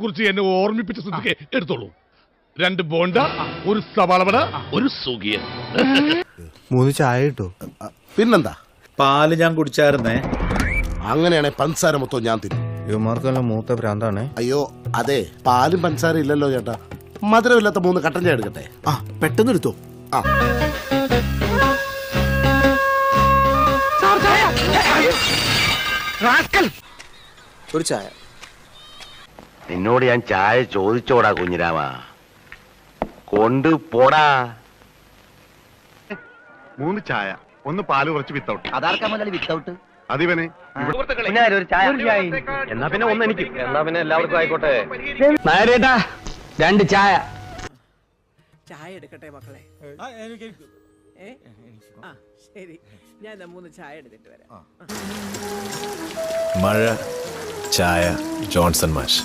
കുറിച്ച് എന്നെ ഓർമ്മിപ്പിച്ച സ്ഥിതിക്ക് എടുത്തോളൂ. 2 ബോണ്ട, ഒരു സവാളവട, ഒരു സുഖിയൻ. 3 ചായ കിട്ടോ? പിന്നെന്താ? പാല് ഞാൻ കുടിച്ചായിരുന്നേ. അങ്ങനെയാണെ പഞ്ചസാര മൊത്തം ഞാൻ തിന്നും. യുവമാർക്കെല്ലാം മൂത്ത ഭ്രാന്താണ്. അയ്യോ അതെ, പാലും പഞ്ചസാര ഇല്ലല്ലോ ചേട്ടാ. മധുരമില്ലാത്ത 3 കട്ടൻ ചായ എടുക്കട്ടെ. പെട്ടെന്ന് എടുത്തോ. ഒരു ചായ. നിന്നോട് ഞാൻ ചായ ചോദിച്ചോടാ കുഞ്ഞിരാമ, കൊണ്ടുപോടാ. 3 ചായ, 1 പാല് കുറച്ച് വിത്തൗട്ട്. അതാർക്കാമല്ലോ വിത്തൗട്ട്? അതിവനെ എന്നാ പിന്നെ 1 എനിക്ക്. എന്നാ പിന്നെ എല്ലാവർക്കും ആയിക്കോട്ടെ. 2 ചായ. ചായ എടുക്കട്ടെ മക്കളെ? ശരി, ഞാൻ 3 ചായ എടുത്തിട്ട് വരാം. മഴ, ചായ, ജോൺസൺ മാഷ്.